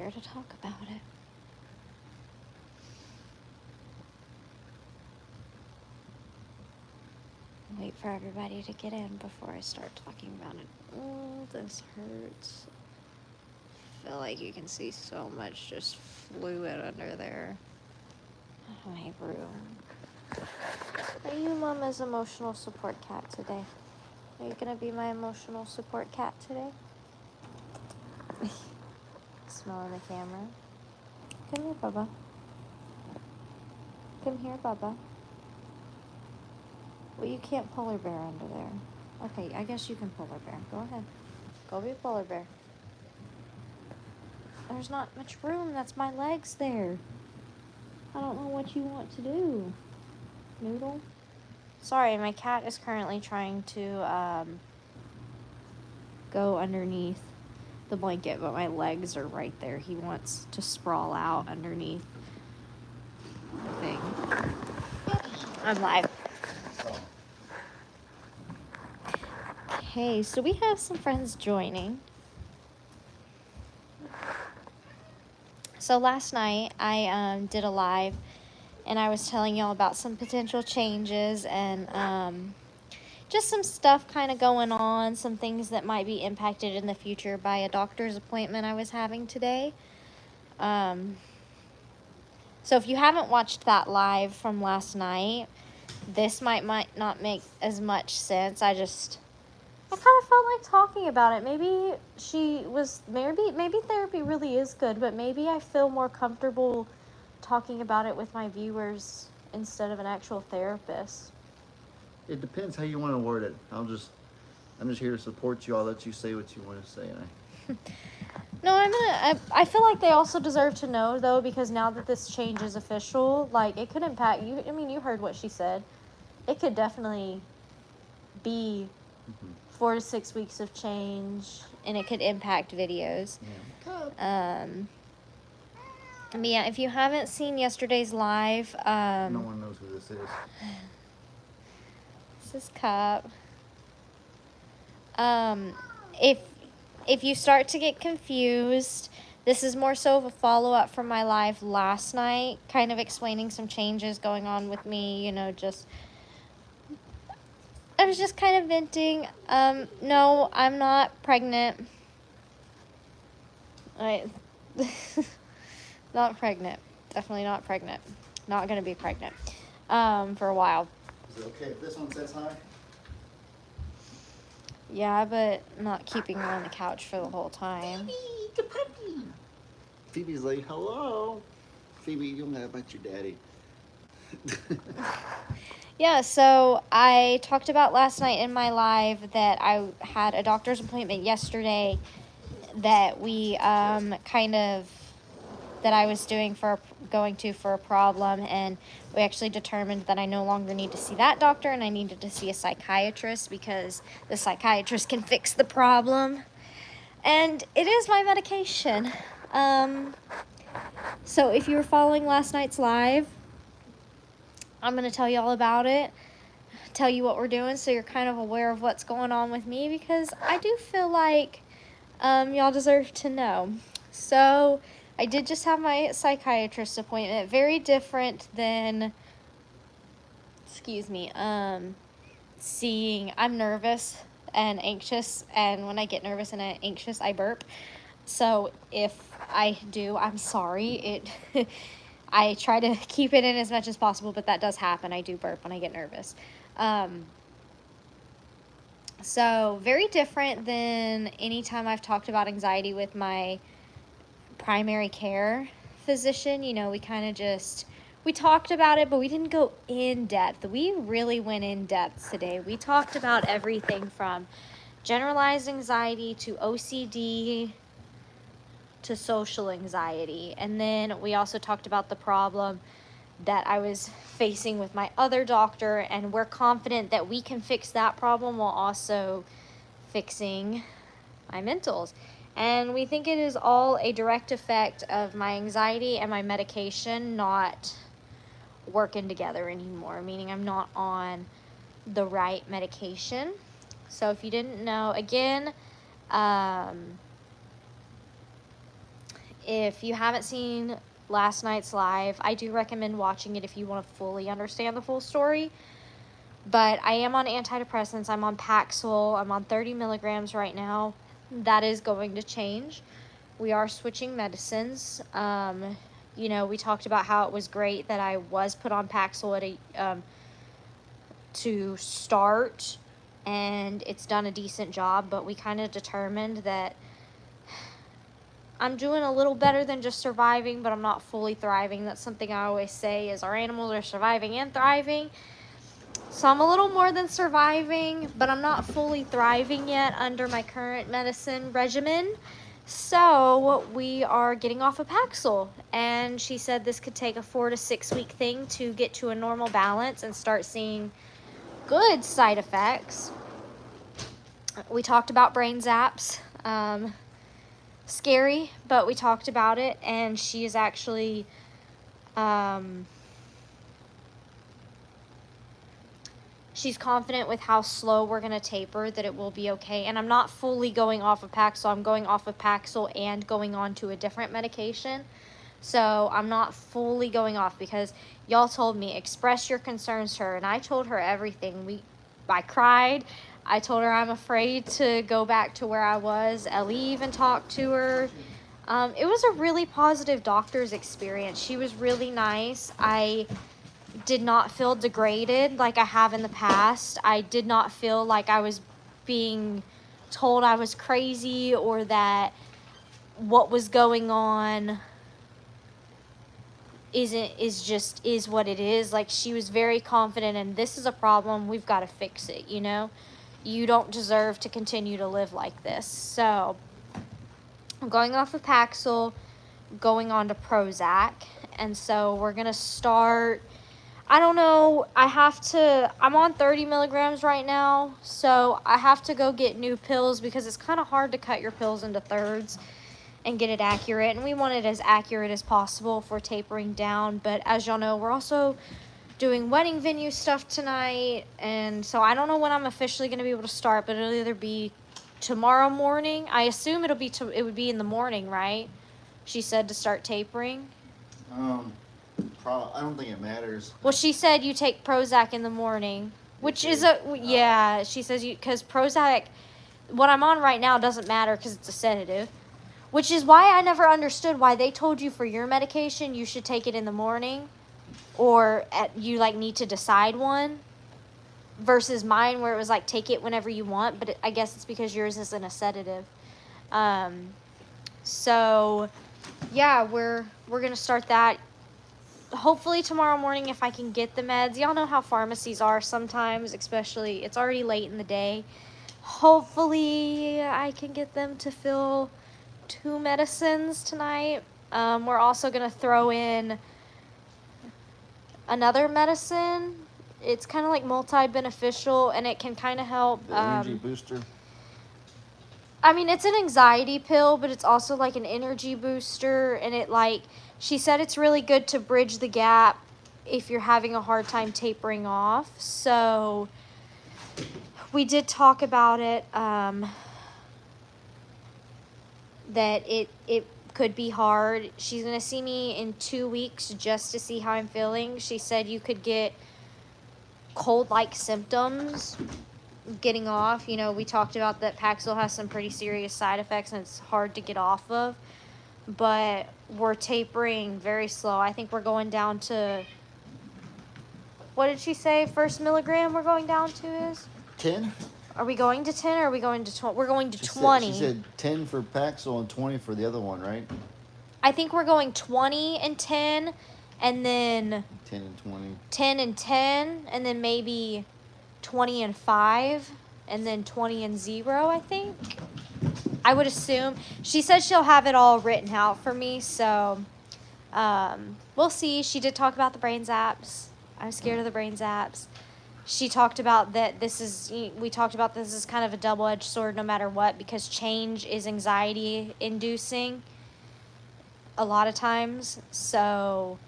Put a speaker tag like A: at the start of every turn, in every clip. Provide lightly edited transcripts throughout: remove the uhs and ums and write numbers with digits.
A: here to talk about it. Wait for everybody to get in before I start talking about it. Oh, this hurts. I feel like you can see so much just fluid under there. My room. Are you Mama's emotional support cat today? Are you gonna be my emotional support cat today? Smelling the camera. Come here, Bubba. Come here, Bubba. Well, you can't polar bear under there. Okay, I guess you can polar bear. Go ahead. Go be a polar bear. There's not much room. That's my legs there. I don't know what you want to do. Noodle? Sorry, my cat is currently trying to go underneath the blanket, but my legs are right there. He wants to sprawl out underneath the thing. I'm live. Okay, so we have some friends joining. So last night I did a live and I was telling y'all about some potential changes and just some stuff kind of going on, some things that might be impacted in the future by a doctor's appointment I was having today. So if you haven't watched that live from last night, this might not make as much sense. I kind of felt like talking about it. Maybe maybe therapy really is good, but maybe I feel more comfortable talking about it with my viewers instead of an actual therapist.
B: It depends how you want to word it. I'm just here to support you. I'll let you say what you want to say.
A: No, I feel like they also deserve to know, though, because now that this change is official, like, it could impact you. I mean, you heard what she said. It could definitely be 4 to 6 weeks of change, and it could impact videos.
B: Yeah.
A: But yeah, if you haven't seen yesterday's live,
B: no one knows who this is.
A: This is Cup. If you start to get confused, this is more so of a follow-up from my live last night, kind of explaining some changes going on with me, you know, I was just kind of venting. No, I'm not pregnant. Not pregnant. Definitely not pregnant. Not gonna be pregnant. For a while.
B: Is it okay if this one says hi?
A: Yeah, but not keeping her on the couch for the whole time.
B: Phoebe, the puppy. Phoebe's like, hello. Phoebe, you don't know about your daddy.
A: Yeah, so I talked about last night in my live that I had a doctor's appointment yesterday that we that I was going to for a problem, and we actually determined that I no longer need to see that doctor and I needed to see a psychiatrist because the psychiatrist can fix the problem. And it is my medication. So if you were following last night's live, I'm going to tell you all about it, tell you what we're doing so you're kind of aware of what's going on with me, because I do feel like y'all deserve to know. So I did just have my psychiatrist appointment. Very different than, I'm nervous and anxious, and when I get nervous and anxious, I burp. So if I do, I'm sorry. I try to keep it in as much as possible, but that does happen. I do burp when I get nervous. So very different than any time I've talked about anxiety with my primary care physician. You know, we talked about it, but we didn't go in depth. We really went in depth today. We talked about everything from generalized anxiety to OCD to social anxiety. And then we also talked about the problem that I was facing with my other doctor, and we're confident that we can fix that problem while also fixing my mentals. And we think it is all a direct effect of my anxiety and my medication not working together anymore, meaning I'm not on the right medication. So if you didn't know, again, If you haven't seen last night's live, I do recommend watching it if you want to fully understand the full story. But I am on antidepressants. I'm on Paxil. I'm on 30 milligrams right now. That is going to change. We are switching medicines. You know, we talked about how it was great that I was put on Paxil to start, and it's done a decent job, but we kind of determined that I'm doing a little better than just surviving, but I'm not fully thriving. That's something I always say, is our animals are surviving and thriving. So I'm a little more than surviving, but I'm not fully thriving yet under my current medicine regimen. So we are getting off of Paxil, and she said this could take a 4 to 6 week thing to get to a normal balance and start seeing good side effects. We talked about brain zaps. Scary, but we talked about it, and she is actually she's confident with how slow we're going to taper that it will be okay. And I'm not fully going off of Paxil. I'm going off of Paxil and going on to a different medication. So I'm not fully going off, because y'all told me, express your concerns to her. And I told her everything. I cried. I told her I'm afraid to go back to where I was. Ellie even talked to her. It was a really positive doctor's experience. She was really nice. I did not feel degraded like I have in the past. I did not feel like I was being told I was crazy, or that what was going on is what it is. Like, she was very confident, and this is a problem, we've got to fix it, you know? You don't deserve to continue to live like this. So I'm going off of Paxil, going on to Prozac, and so we're gonna start. I don't know, I'm on 30 milligrams right now, so I have to go get new pills, because it's kind of hard to cut your pills into thirds and get it accurate, and we want it as accurate as possible for tapering down. But as y'all know, we're also doing wedding venue stuff tonight, and so I don't know when I'm officially going to be able to start, but it'll either be tomorrow morning. I assume it would be in the morning, right? She said to start tapering.
B: I don't think it matters.
A: Well, she said you take Prozac in the morning, which is yeah. She says because Prozac, what I'm on right now, doesn't matter because it's a sedative, which is why I never understood why they told you for your medication you should take it in the morning, or you like need to decide one, versus mine where it was like take it whenever you want. But I guess it's because yours isn't a sedative. So yeah, we're gonna start that. Hopefully tomorrow morning, if I can get the meds. Y'all know how pharmacies are sometimes, especially it's already late in the day. Hopefully I can get them to fill 2 medicines tonight. We're also going to throw in another medicine. It's kind of like multi-beneficial, and it can kind of help.
B: The energy booster.
A: I mean, it's an anxiety pill, but it's also like an energy booster, and she said it's really good to bridge the gap if you're having a hard time tapering off. So we did talk about it, that it could be hard. She's going to see me in 2 weeks just to see how I'm feeling. She said you could get cold-like symptoms getting off. You know, we talked about that Paxil has some pretty serious side effects, and it's hard to get off of. But we're tapering very slow. I think we're going down to, what did she say first milligram we're going down to is?
B: 10?
A: Are we going to 10 or are we going to 20? We're going to 20.
B: She said 10 for Paxil and 20 for the other one, right?
A: I think we're going 20 and 10, and then
B: 10 and 20.
A: 10 and 10, and then maybe 20 and 5, and then 20 and 0, I think. I would assume. She said she'll have it all written out for me, so we'll see. She did talk about the brain zaps. I'm scared of the brain zaps. She talked about that we talked about this is kind of a double-edged sword no matter what, because change is anxiety inducing a lot of times. So,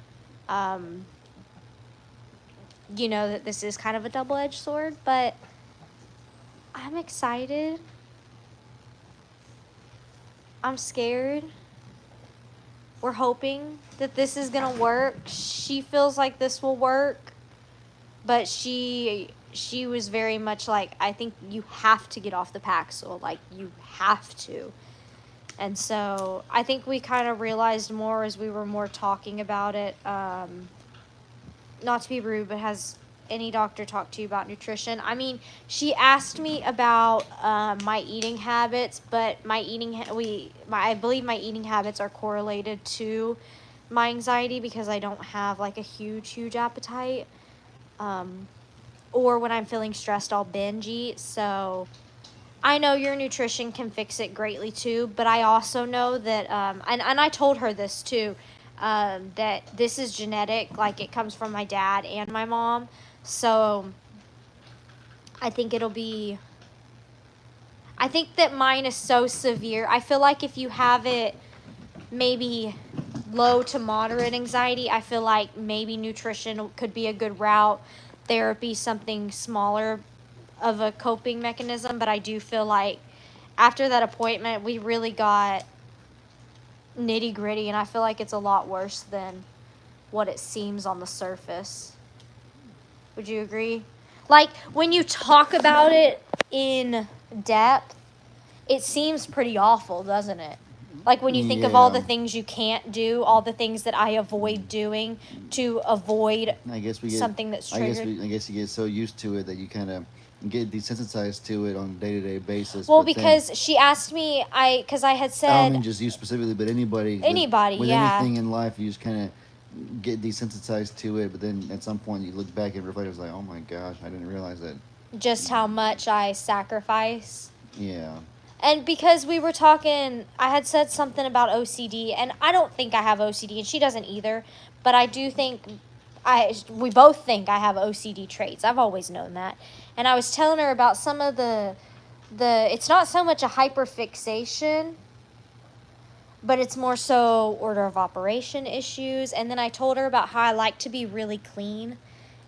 A: you know that this is kind of a double-edged sword, but I'm excited. I'm scared. we're hoping that this is gonna work. She feels like this will work, but she was very much like, I think you have to get off the Paxil, like you have to. And so I think we kind of realized more as we were more talking about it. Not to be rude, but has any doctor talked to you about nutrition? I mean, she asked me about my eating habits, but I believe my eating habits are correlated to my anxiety because I don't have like a huge appetite. Or when I'm feeling stressed, I'll binge eat. So I know your nutrition can fix it greatly too, but I also know that, and I told her this too, that this is genetic, like it comes from my dad and my mom. So I think I think that mine is so severe. I feel like if you have it maybe low to moderate anxiety, I feel like maybe nutrition could be a good route. Therapy, something smaller of a coping mechanism, but I do feel like after that appointment, we really got nitty gritty, and I feel like it's a lot worse than what it seems on the surface. Would you agree? Like, when you talk about it in depth, it seems pretty awful, doesn't it? Like, when you think of all the things you can't do, all the things that I avoid doing to avoid something that's triggered.
B: I guess you get so used to it that you kind of get desensitized to it on a day-to-day basis.
A: Well, because she asked me, because I had said,
B: I don't mean just you specifically, but anybody, with
A: yeah,
B: anything in life, you just kind of get desensitized to it. But then at some point, you look back and reflect, it's like, oh my gosh, I didn't realize that.
A: Just how much I sacrifice.
B: Yeah.
A: And because we were talking, I had said something about OCD, and I don't think I have OCD, and she doesn't either. But I do think we both think I have OCD traits. I've always known that. And I was telling her about some of the it's not so much a hyperfixation, but it's more so order of operation issues. And then I told her about how I like to be really clean.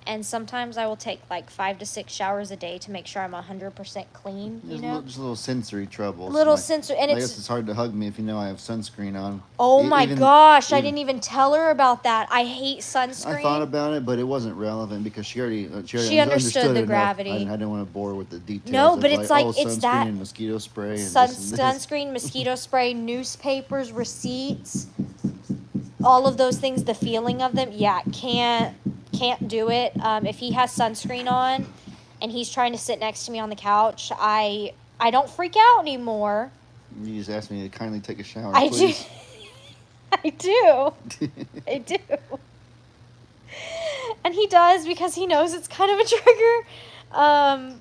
A: And sometimes I will take like 5 to 6 showers a day to make sure I'm 100% clean, you know?
B: Just little sensory troubles.
A: And
B: I guess it's hard to hug me if you know I have sunscreen on.
A: Oh my gosh, I didn't even tell her about that. I hate sunscreen.
B: I thought about it, but it wasn't relevant because she
A: understood the gravity.
B: I didn't want to bore with the details.
A: No, but it's like, it's
B: sunscreen
A: that
B: and mosquito spray. And
A: sunscreen, mosquito spray, newspapers, receipts, all of those things, the feeling of them. Yeah, can't do it. If he has sunscreen on and he's trying to sit next to me on the couch, I don't freak out anymore.
B: You just asked me to kindly take a shower,
A: please. I do. I do. And he does because he knows it's kind of a trigger.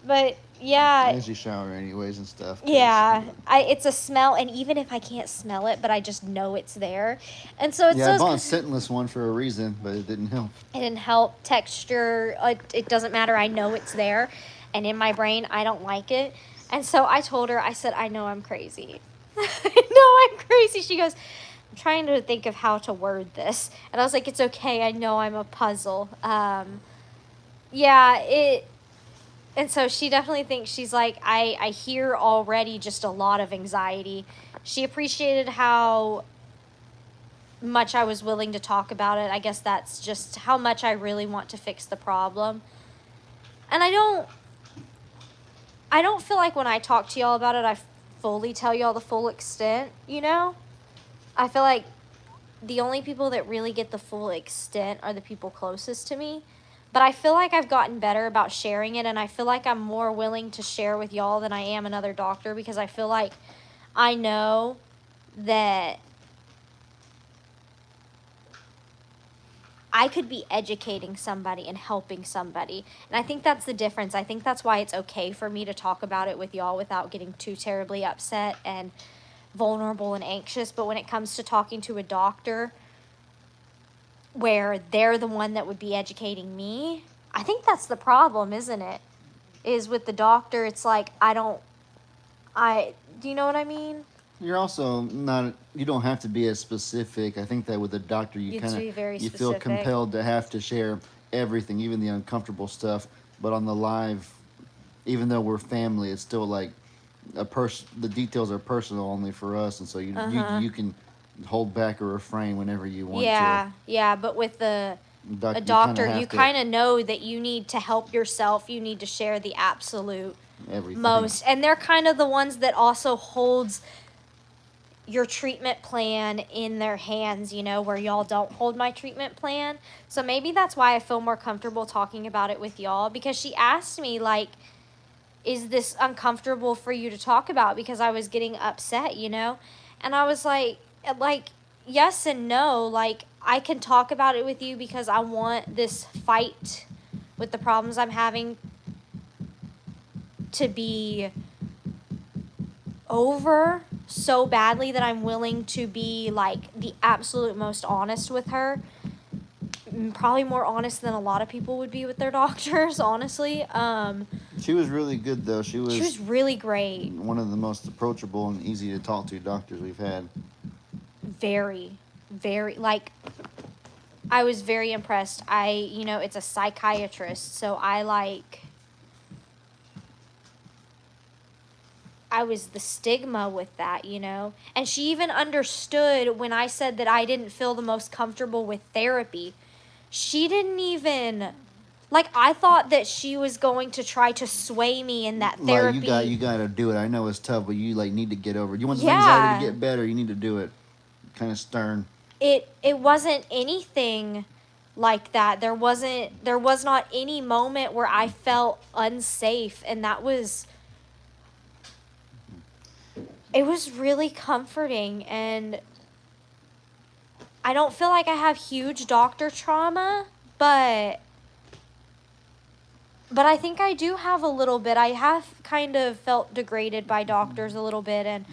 A: But yeah.
B: I usually shower anyways and stuff.
A: Yeah. It's a smell, and even if I can't smell it, but I just know it's there. And so it's
B: I bought a scentless one for a reason, but it didn't help.
A: It didn't help. Texture, it doesn't matter. I know it's there. And in my brain, I don't like it. And so I told her, I said, I know I'm crazy. I know I'm crazy. She goes, I'm trying to think of how to word this. And I was like, it's okay. I know I'm a puzzle. And so she definitely thinks, she's like, I hear already just a lot of anxiety. She appreciated how much I was willing to talk about it. I guess that's just how much I really want to fix the problem. And I don't feel like when I talk to y'all about it, I fully tell y'all the full extent, you know? I feel like the only people that really get the full extent are the people closest to me. But I feel like I've gotten better about sharing it, and I feel like I'm more willing to share with y'all than I am another doctor, because I feel like I know that I could be educating somebody and helping somebody. And I think that's the difference. I think that's why it's okay for me to talk about it with y'all without getting too terribly upset and vulnerable and anxious. But when it comes to talking to a doctor where they're the one that would be educating me, I think that's the problem, isn't it? Is with the doctor, it's like, do you know what I mean?
B: You're also not, you don't have to be as specific. I think that with a doctor, you feel compelled to have to share everything, even the uncomfortable stuff. But on the live, even though we're family, it's still like the details are personal only for us. And so you can hold back or refrain whenever you want
A: to. Yeah, but with a doctor, you kind of know that you need to help yourself. You need to share the absolute most. And they're kind of the ones that also holds your treatment plan in their hands, where y'all don't hold my treatment plan. So maybe that's why I feel more comfortable talking about it with y'all, because she asked me, like, is this uncomfortable for you to talk about? Because I was getting upset, and I was like, yes and no. Like, I can talk about it with you because I want this fight with the problems I'm having to be over so badly that I'm willing to be, like, the absolute most honest with her. Probably more honest than a lot of people would be with their doctors, honestly.
B: She was really good, though. She was
A: really great.
B: One of the most approachable and easy to talk to doctors we've had.
A: Very, very, like, I was very impressed. It's a psychiatrist, so I was the stigma with that, and she even understood when I said that I didn't feel the most comfortable with therapy. She didn't even, like, I thought that she was going to try to sway me in that therapy.
B: Like, you gotta do it. I know it's tough, but you, like, need to get over it. You want the anxiety to get better, you need to do it. Kind of stern.
A: It wasn't anything like that. There was not any moment where I felt unsafe, and it was really comforting. And I don't feel like I have huge doctor trauma, but I think I do have a little bit. I have kind of felt degraded by doctors a little bit, and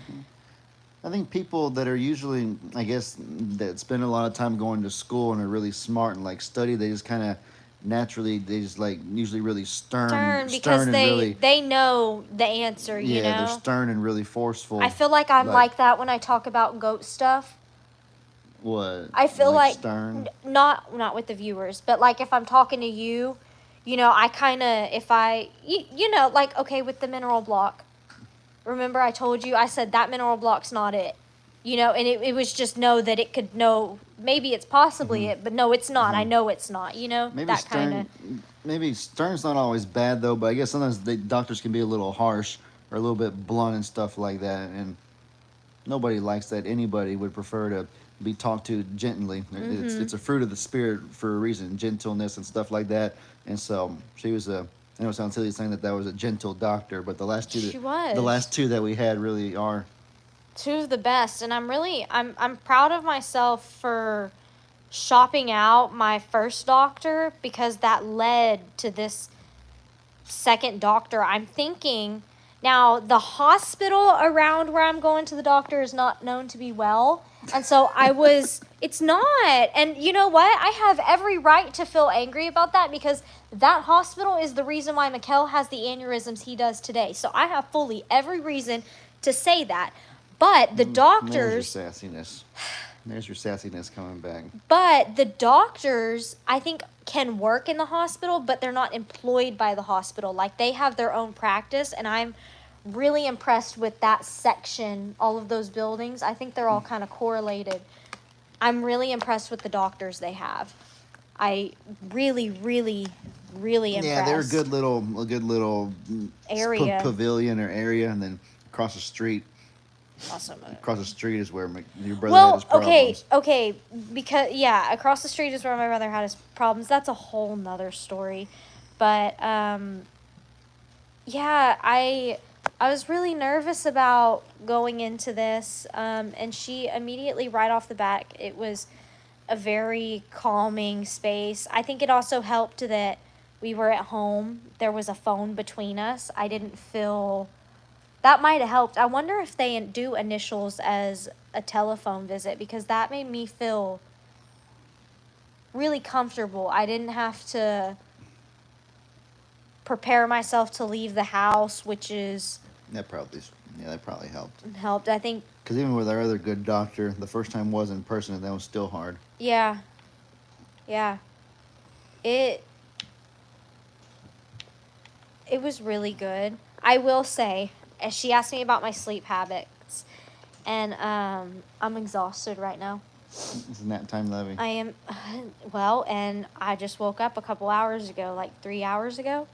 B: I think people that are usually, I guess, that spend a lot of time going to school and are really smart and, like, study, they just kind of naturally, they just, like, usually really stern
A: because
B: and
A: they know the answer, you know?
B: Yeah, they're stern and really forceful.
A: I feel like I'm like that when I talk about goat stuff.
B: What?
A: I feel like
B: stern?
A: Not with the viewers, but, like, if I'm talking to you, I kind of, if I, like, okay, with the mineral block. Remember I told you, I said that mineral block's not it. And it was just that it could know, maybe it's possibly it, but no, it's not. I know it's not,
B: Maybe
A: that kind of.
B: Maybe stern's not always bad, though, but I guess sometimes the doctors can be a little harsh or a little bit blunt and stuff like that, and nobody likes that. Anybody would prefer to be talked to gently. It's a fruit of the spirit for a reason, gentleness and stuff like that. And so she was I know it sounds silly saying that was a gentle doctor, but the last two that we had really are
A: two of the best. And I'm proud of myself for shopping out my first doctor, because that led to this second doctor. I'm thinking now, the hospital around where I'm going to the doctor is not known to be well. And so it's not. And you know what? I have every right to feel angry about that, because that hospital is the reason why Mikkel has the aneurysms he does today. So I have fully every reason to say that. But the doctors...
B: There's your sassiness coming back.
A: But the doctors, I think, can work in the hospital, but they're not employed by the hospital. Like, they have their own practice, and I'm really impressed with that section, all of those buildings. I think they're all kind of correlated. I'm really impressed with the doctors they have. I really, really, really impressed.
B: Yeah, they're a good little
A: area,
B: pavilion or area, and then across the street.
A: Awesome.
B: Across the street is where your brother had his problems.
A: Okay, because across the street is where my brother had his problems. That's a whole nother story, but I was really nervous about going into this, and she immediately, right off the bat, it was a very calming space. I think it also helped that we were at home. There was a phone between us. I didn't feel... That might have helped. I wonder if they do initials as a telephone visit, because that made me feel really comfortable. I didn't have to prepare myself to leave the house, which is...
B: That probably helped.
A: Helped, I think.
B: Because even with our other good doctor, the first time was in person, and that was still hard.
A: Yeah. It was really good. I will say, as she asked me about my sleep habits, And I'm exhausted right now.
B: It's nap time, Lovey.
A: I am, well, and I just woke up a couple hours ago, like 3 hours ago.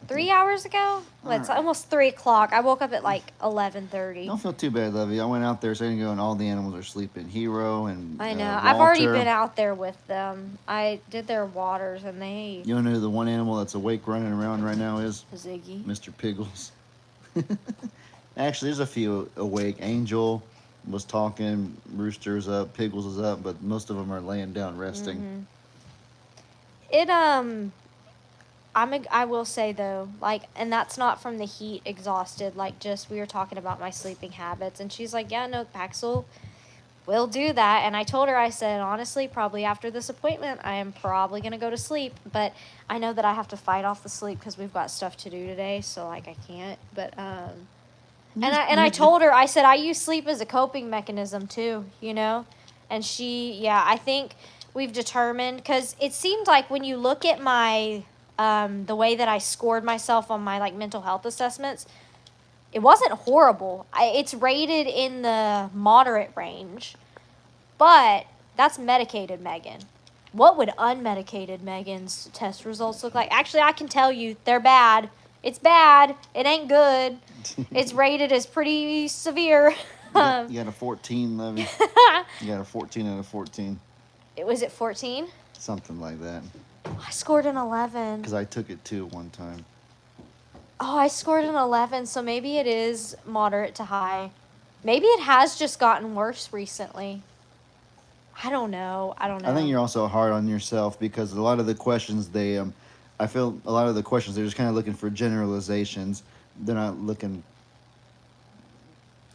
A: 3 hours ago? Well, it's almost 3 o'clock. I woke up at like 11:30.
B: Don't feel too bad, Lovey. I went out there a second ago and all the animals are sleeping. Hero and
A: I know.
B: Walter.
A: I've already been out there with them. I did their waters and they...
B: You know who the one animal that's awake running around right now is?
A: Ziggy.
B: Mr. Piggles. Actually, there's a few awake. Angel was talking, Rooster's up, Piggles is up, but most of them are laying down resting.
A: Mm-hmm. I will say though, like, and that's not from the heat exhausted, like just we were talking about my sleeping habits and she's like, yeah, no, Paxil will do that. And I told her, I said, honestly, probably after this appointment, I am probably going to go to sleep, but I know that I have to fight off the sleep because we've got stuff to do today. So like, I can't, but, and I told her, I said, I use sleep as a coping mechanism too, you know? And I think we've determined, because it seemed like when you look at my, the way that I scored myself on my like mental health assessments, it wasn't horrible. It's rated in the moderate range, but that's medicated Megan. What would unmedicated Megan's test results look like? Actually, I can tell you, they're bad. It's bad. It ain't good. It's rated as pretty severe.
B: You got a 14, Levy. You got a 14 out of 14.
A: Was it 14?
B: Something like that.
A: I scored an 11.
B: Because I took it too one time.
A: Oh, I scored an 11, so maybe it is moderate to high. Maybe it has just gotten worse recently. I don't know. I
B: think you're also hard on yourself because a lot of the questions I feel a lot of the questions they're just kind of looking for generalizations. They're not looking.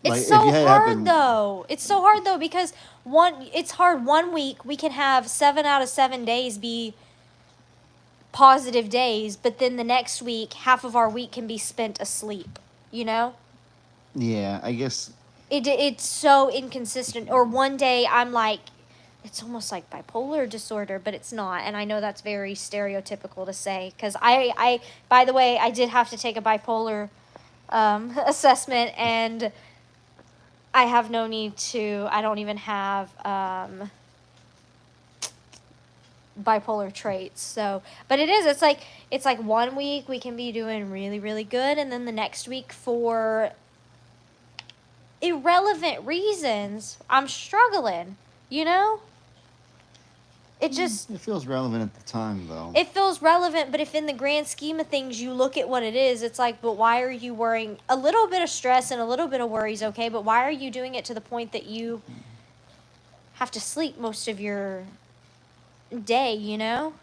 A: It's so hard though. It's so hard though because it's hard. 1 week we can have 7 out of 7 days be positive days, but then the next week half of our week can be spent asleep, you know?
B: Yeah, I guess
A: it's so inconsistent. Or one day I'm like, it's almost like bipolar disorder, but it's not. And I know that's very stereotypical to say because I by the way, I did have to take a bipolar assessment, and I have no need to. I don't even have bipolar traits. So, but it's like 1 week we can be doing really, really good, and then the next week for irrelevant reasons I'm struggling, you know? It
B: feels relevant at the time though.
A: It feels relevant, but if in the grand scheme of things you look at what it is, it's like, but why are you worrying? A little bit of stress and a little bit of worry is okay, but why are you doing it to the point that you have to sleep most of your day, you know?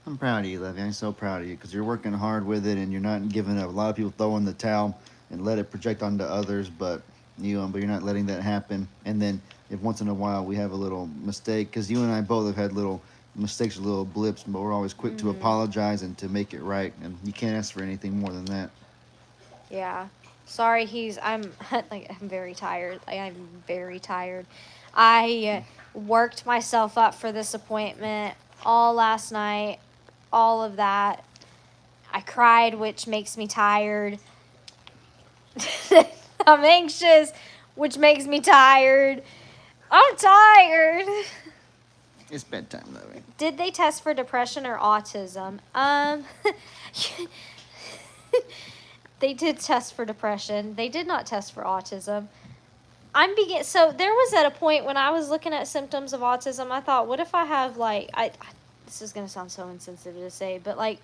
B: I'm proud of you, Levy. I'm so proud of you because you're working hard with it and you're not giving up. A lot of people throw in the towel and let it project onto others, but you're not letting that happen. And then if once in a while we have a little mistake, because you and I both have had little mistakes, little blips, but we're always quick to apologize and to make it right. And you can't ask for anything more than that.
A: Yeah. Sorry, I'm very tired. I'm very tired. I worked myself up for this appointment all last night, all of that. I cried, which makes me tired. I'm anxious, which makes me tired. I'm tired.
B: It's bedtime, Levy.
A: Did they test for depression or autism? They did test for depression. They did not test for autism. So there was at a point when I was looking at symptoms of autism, I thought, what if I have this is going to sound so insensitive to say, but like,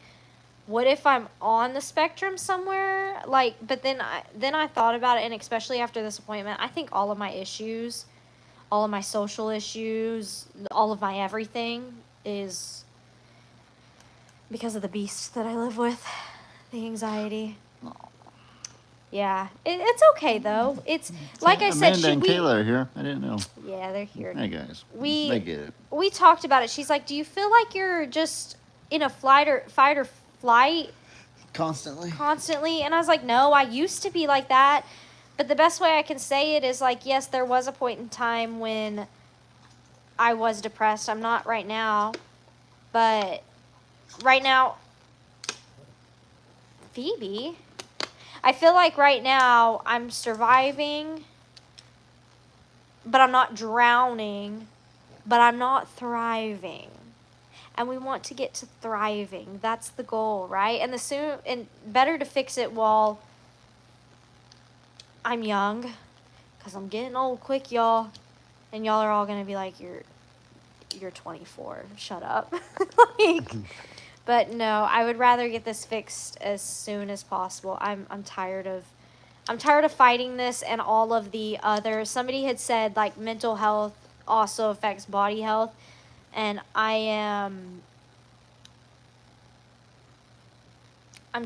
A: what if I'm on the spectrum somewhere? Like, but then I thought about it, and especially after this appointment, I think all of my issues, all of my social issues, all of my everything is because of the beast that I live with, the anxiety. Yeah, it's okay though. It's like I said.
B: Amanda and Kayla are here. I didn't know.
A: Yeah, they're here.
B: Hey guys, they get it.
A: We talked about it. She's like, "Do you feel like you're just in a fight or flight constantly?" And I was like, "No, I used to be like that." But the best way I can say it is like, yes, there was a point in time when I was depressed. I'm not right now, but right now, Phoebe. I feel like right now I'm surviving, but I'm not drowning, but I'm not thriving. And we want to get to thriving. That's the goal, right? And better to fix it while I'm young, because I'm getting old quick, y'all. And y'all are all going to be like, you're 24. Shut up. Like, but no, I would rather get this fixed as soon as possible. I'm tired of fighting this and all of the other. Somebody had said like mental health also affects body health, and I'm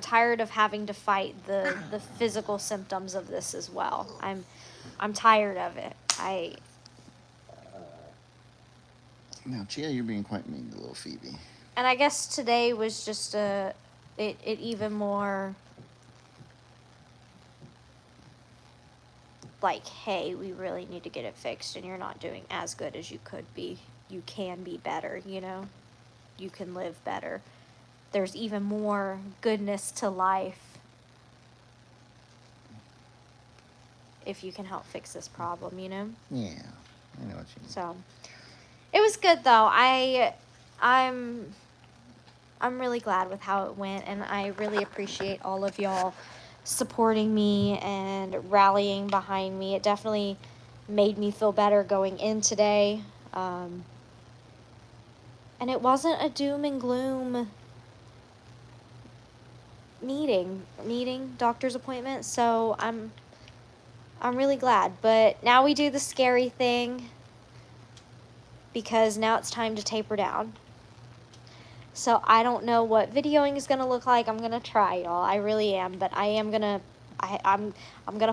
A: tired of having to fight the physical symptoms of this as well. I'm tired of it.
B: Now, Chia, you're being quite mean to little Phoebe.
A: And I guess today was just it even more like, hey, we really need to get it fixed, and you're not doing as good as you could be. You can be better, you know? You can live better. There's even more goodness to life if you can help fix this problem, you know?
B: Yeah, I know what you mean.
A: So, it was good, though. I'm really glad with how it went, and I really appreciate all of y'all supporting me and rallying behind me. It definitely made me feel better going in today. And it wasn't a doom and gloom doctor's appointment, so I'm really glad. But now we do the scary thing, because now it's time to taper down. So I don't know what videoing is gonna look like. I'm gonna try, y'all. I really am, but I'm gonna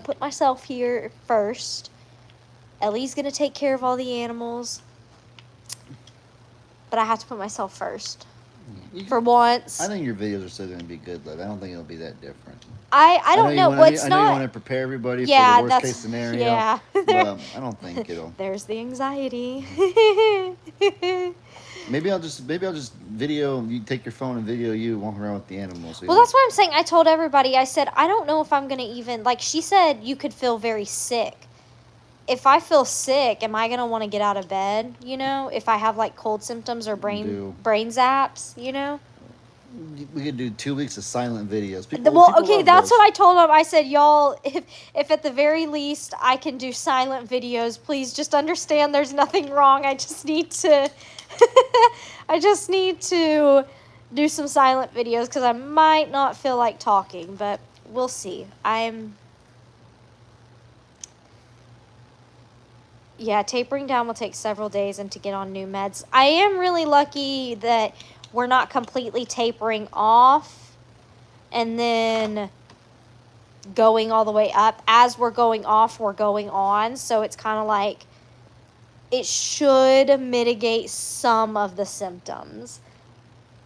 A: put myself here first. Ellie's gonna take care of all the animals, but I have to put myself first. For once.
B: I think your videos are still gonna be good, though. I don't think it'll be that different.
A: I don't know.
B: I know you want to prepare everybody for the worst case scenario.
A: Yeah.
B: But I don't think it'll.
A: There's the anxiety.
B: Maybe I'll just video. You take your phone and video you walking around with the animals.
A: Well, that's what I'm saying. I told everybody. I said I don't know if I'm gonna even like. She said you could feel very sick. If I feel sick, am I gonna want to get out of bed? You know, if I have like cold symptoms or brain zaps, you know.
B: We could do 2 weeks of silent videos.
A: That's what I told them. I said, y'all, if at the very least I can do silent videos, please just understand there's nothing wrong. I just need to, do some silent videos because I might not feel like talking, but we'll see. Tapering down will take several days and to get on new meds. I am really lucky that we're not completely tapering off and then going all the way up. As we're going off, we're going on. So it's kind of like it should mitigate some of the symptoms.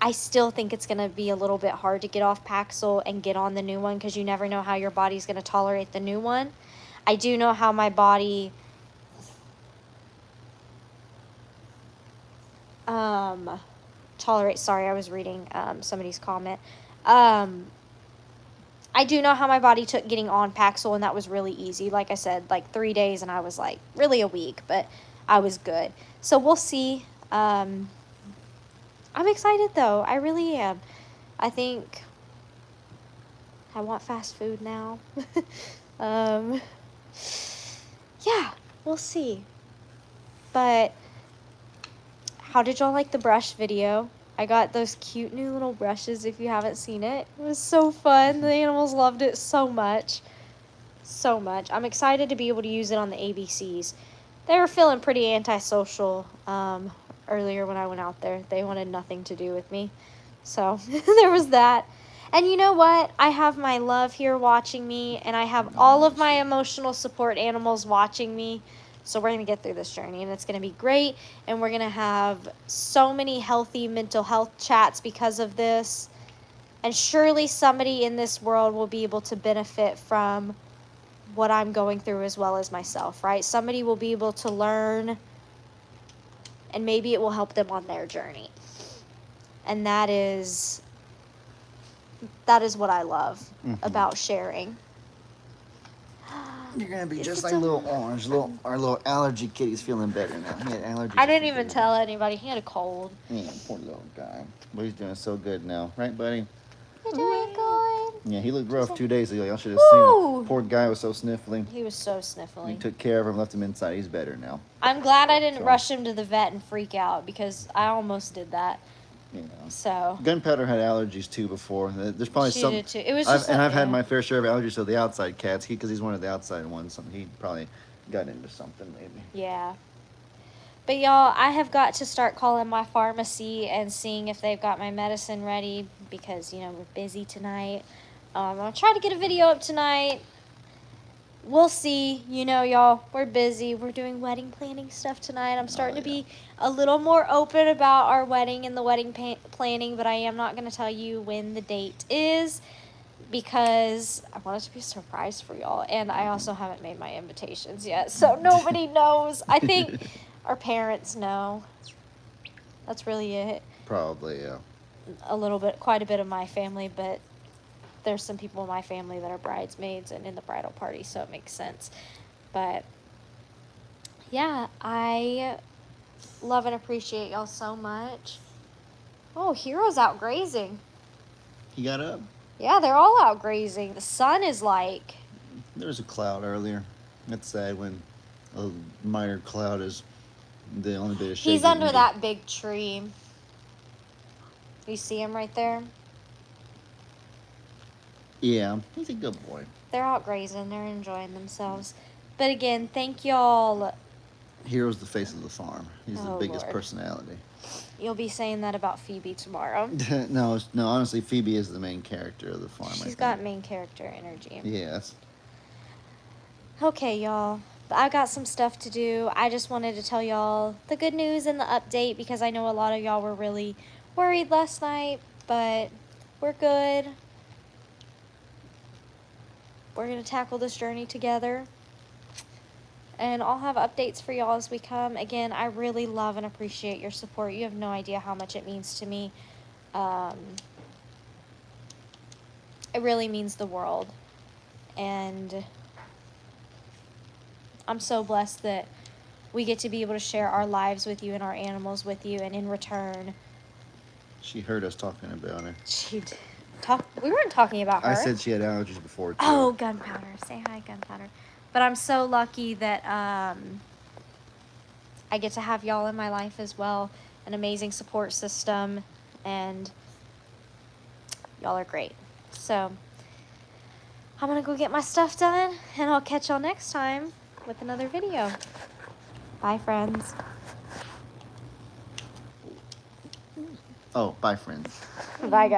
A: I still think it's going to be a little bit hard to get off Paxil and get on the new one because you never know how your body's going to tolerate the new one. I do know how my body tolerate. Sorry, I was reading somebody's comment. I do know how my body took getting on Paxil, and that was really easy. Like I said, like 3 days, and I was like really a week, but I was good. So we'll see. I'm excited though. I really am. I think I want fast food now. Yeah, we'll see. But how did y'all like the brush video? I got those cute new little brushes if you haven't seen it. It was so fun. The animals loved it so much. So much. I'm excited to be able to use it on the ABCs. They were feeling pretty antisocial earlier when I went out there. They wanted nothing to do with me. So there was that. And you know what? I have my love here watching me, and I have all of my emotional support animals watching me. So we're going to get through this journey, and it's going to be great, and we're going to have so many healthy mental health chats because of this, and surely somebody in this world will be able to benefit from what I'm going through as well as myself, right? Somebody will be able to learn, and maybe it will help them on their journey, and that is what I love about sharing.
B: You're gonna be just like little orange. Our little allergy kitty's feeling better now. He had allergies.
A: I didn't even tell anybody. He had a cold.
B: Yeah, poor little guy. But he's doing so good now, right, buddy?
A: You're doing good.
B: Yeah, he looked rough 2 days ago. Y'all should have seen him. Poor guy was so sniffly.
A: He was so sniffly.
B: We took care of him, left him inside. He's better now.
A: I'm glad I didn't rush him to the vet and freak out because I almost did that.
B: Yeah.
A: So.
B: Gunpowder had allergies too before. There's probably
A: she
B: some.
A: Did too. It was just.
B: I've had my fair share of allergies to the outside cats. Because he's one of the outside ones. So he probably got into something maybe.
A: Yeah. But y'all, I have got to start calling my pharmacy and seeing if they've got my medicine ready because, you know, we're busy tonight. I'm going to try to get a video up tonight. We'll see. You know, y'all, we're busy. We're doing wedding planning stuff tonight. I'm starting to be a little more open about our wedding and the wedding planning, but I am not going to tell you when the date is because I want it to be a surprise for y'all. And I also haven't made my invitations yet, so nobody knows. I think our parents know. That's really it.
B: Probably, yeah.
A: A little bit, quite a bit of my family, but there's some people in my family that are bridesmaids and in the bridal party, so it makes sense. But yeah, I love and appreciate y'all so much. Oh, Hero's out grazing.
B: He got up?
A: Yeah, they're all out grazing. The sun is like...
B: There was a cloud earlier. That's sad when a minor cloud is the only bit of shade.
A: He's under that big tree. You see him right there?
B: Yeah, he's a good boy.
A: They're out grazing. They're enjoying themselves. But again, thank y'all.
B: Hero's the face of the farm. He's the biggest
A: Lord.
B: Personality.
A: You'll be saying that about Phoebe tomorrow.
B: No, honestly, Phoebe is the main character of the farm.
A: She's got main character energy.
B: Yes.
A: Okay, y'all. I got some stuff to do. I just wanted to tell y'all the good news and the update because I know a lot of y'all were really worried last night, but we're good. We're going to tackle this journey together. And I'll have updates for y'all as we come. Again, I really love and appreciate your support. You have no idea how much it means to me. It really means the world. And I'm so blessed that we get to be able to share our lives with you and our animals with you. And in return...
B: She heard us talking about her.
A: She did. We weren't talking about her.
B: I said she had allergies before, too.
A: Oh, Gunpowder. Say hi, Gunpowder. But I'm so lucky that I get to have y'all in my life as well. An amazing support system. And y'all are great. So I'm going to go get my stuff done. And I'll catch y'all next time with another video. Bye, friends.
B: Oh, bye, friends.
A: Bye, guys.